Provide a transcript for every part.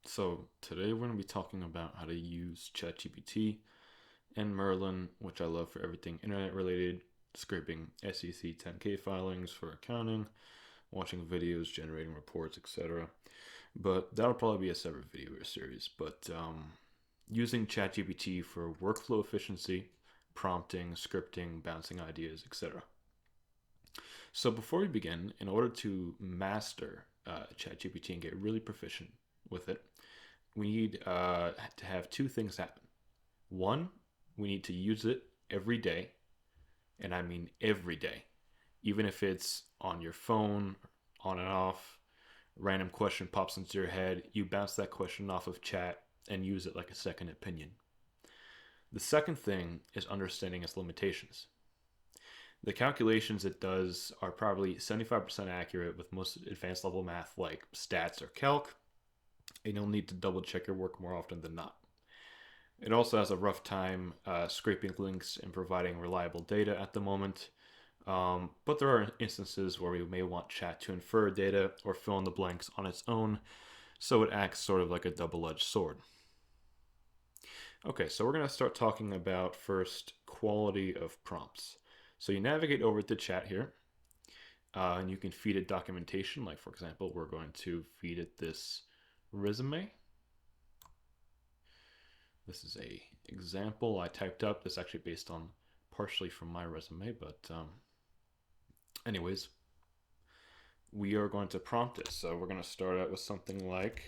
So today we're going to be talking about how to use ChatGPT and Merlin, which I love for everything internet related, scraping SEC 10K filings for accounting, watching videos, generating reports, etc. But that'll probably be a separate video or series. But using ChatGPT for workflow efficiency, prompting, scripting, bouncing ideas, etc. So before we begin, in order to master ChatGPT and get really proficient with it, we need to have two things happen. One, we need to use it every day, and I mean every day, even if it's on your phone, on and off. Random question pops into your head, you bounce that question off of chat and use it like a second opinion. The second thing is understanding its limitations. The calculations it does are probably 75% accurate with most advanced level math like stats or calc, and you'll need to double check your work more often than not. It also has a rough time scraping links and providing reliable data at the moment. But there are instances where we may want chat to infer data or fill in the blanks on its own, so it acts sort of like a double-edged sword. Okay, so we're going to start talking about first quality of prompts. So you navigate over to chat here, and you can feed it documentation. Like, for example, we're going to feed it this resume. This is a example I typed up. This is actually based on partially from my resume, but anyways, we are going to prompt it. So we're going to start out with something like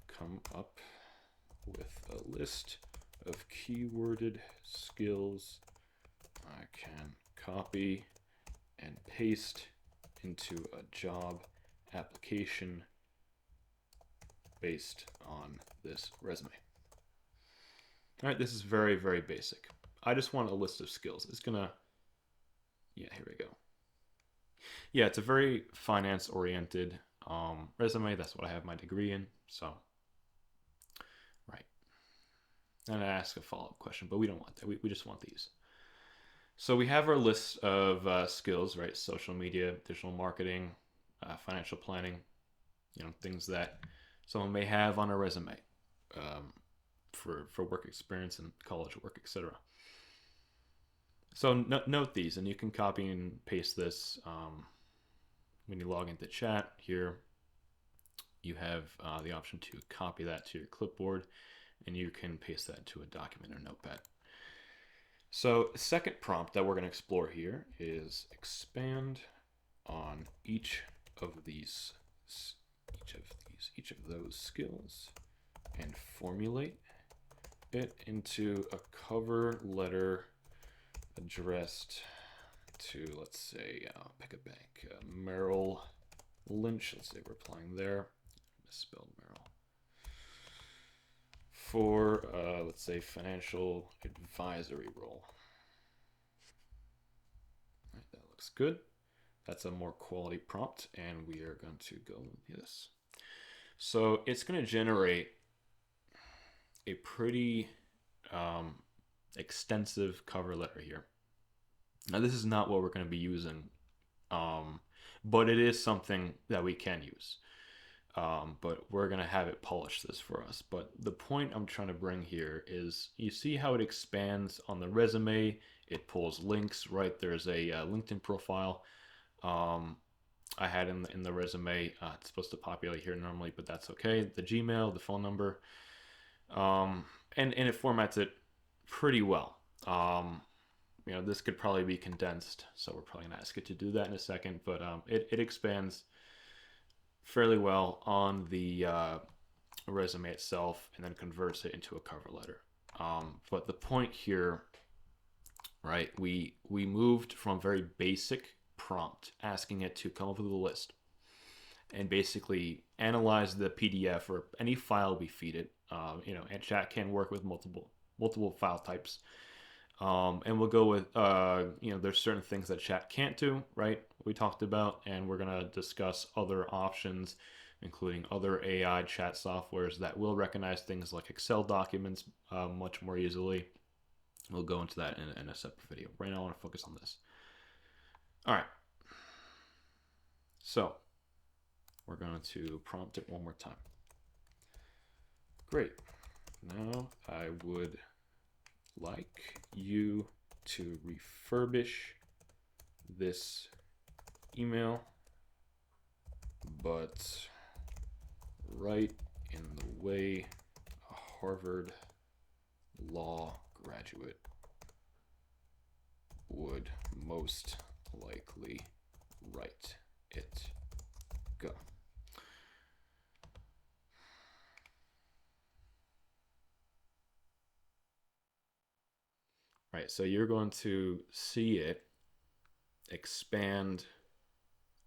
come up with a list of keyworded skills I can copy and paste into a job application based on this resume. All right, this is very, very basic. I just want a list of skills. It's gonna, yeah, here we go. Yeah, it's a very finance-oriented resume. That's what I have my degree in. So, right. And I ask a follow-up question, but we don't want that. We just want these. So we have our list of skills, right? Social media, digital marketing, financial planning, things that someone may have on a resume. For work experience and college work, etc. So note these, and you can copy and paste this when you log into chat. Here, you have the option to copy that to your clipboard, and you can paste that into a document or notepad. So the second prompt that we're going to explore here is expand on each of those skills and formulate it into a cover letter addressed to, let's say, pick a bank, Merrill Lynch. Let's say we're applying there. Misspelled Merrill. For, let's say, financial advisory role. All right, that looks good. That's a more quality prompt, and we are going to go with this. So it's going to generate a pretty extensive cover letter here. Now, this is not what we're going to be using, but it is something that we can use. But we're going to have it polish this for us. But the point I'm trying to bring here is you see how it expands on the resume. It pulls links, right? There's a LinkedIn profile I had in the resume. It's supposed to populate here normally, but that's okay. The Gmail, the phone number, and it formats it pretty well. This could probably be condensed, so we're probably gonna ask it to do that in a second. But it expands fairly well on the resume itself, and then converts it into a cover letter. But the point here, right? We moved from a very basic prompt, asking it to come up with a list and basically analyze the PDF or any file we feed it. And chat can work with multiple file types. And we'll go with, there's certain things that chat can't do, right? We talked about, and we're going to discuss other options, including other AI chat softwares that will recognize things like Excel documents much more easily. We'll go into that in a separate video. Right now, I want to focus on this. All right. So we're going to prompt it one more time. Great. Now I would like you to refurbish this email, but write in the way a Harvard law graduate would most likely write it. Go. Right, so you're going to see it expand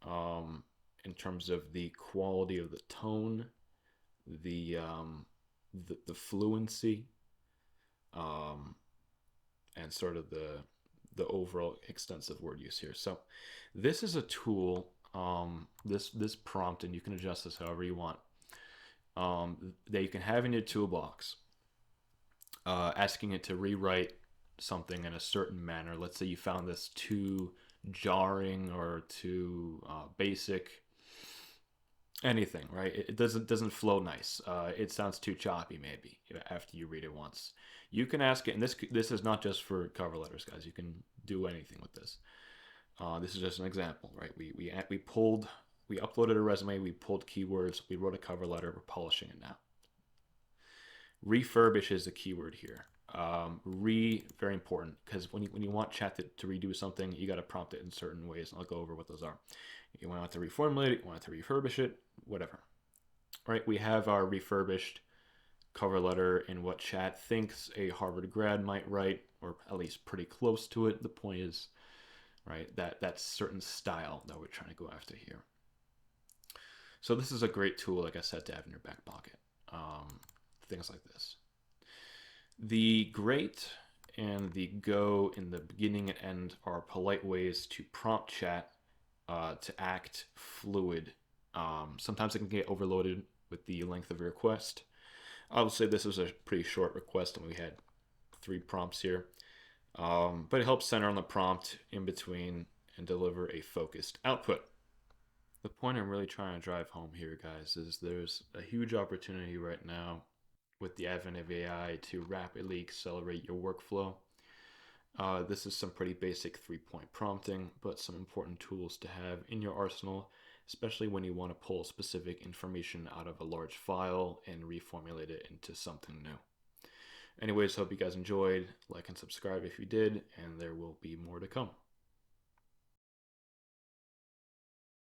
in terms of the quality of the tone, the the fluency, um, and sort of the overall extensive word use here. So this is a tool. This prompt, and you can adjust this however you want. That you can have in your toolbox, asking it to rewrite something in a certain manner. Let's say you found this too jarring or too basic, anything, right? It doesn't flow nice. It sounds too choppy maybe after you read it once. You can ask it, and this is not just for cover letters, guys. You can do anything with this. This is just an example, right? We uploaded a resume, we pulled keywords, we wrote a cover letter, we're polishing it now. Refurbish is the keyword here. Very important, because when you want chat to redo something, you got to prompt it in certain ways, and I'll go over what those are. You want it to reformulate it, you want it to refurbish it, whatever. Right? We have our refurbished cover letter in what chat thinks a Harvard grad might write, or at least pretty close to it. The point is, right, that certain style that we're trying to go after here. So this is a great tool, like I said, to have in your back pocket. Things like this. The great and the go in the beginning and end are polite ways to prompt chat to act fluid. Sometimes it can get overloaded with the length of a request. I would say this was a pretty short request, and we had 3 prompts here. But it helps center on the prompt in between and deliver a focused output. The point I'm really trying to drive home here, guys, is there's a huge opportunity right now with the advent of AI to rapidly accelerate your workflow. This is some pretty basic 3-point prompting, but some important tools to have in your arsenal, especially when you want to pull specific information out of a large file and reformulate it into something new. Anyways, hope you guys enjoyed. Like and subscribe if you did, and there will be more to come.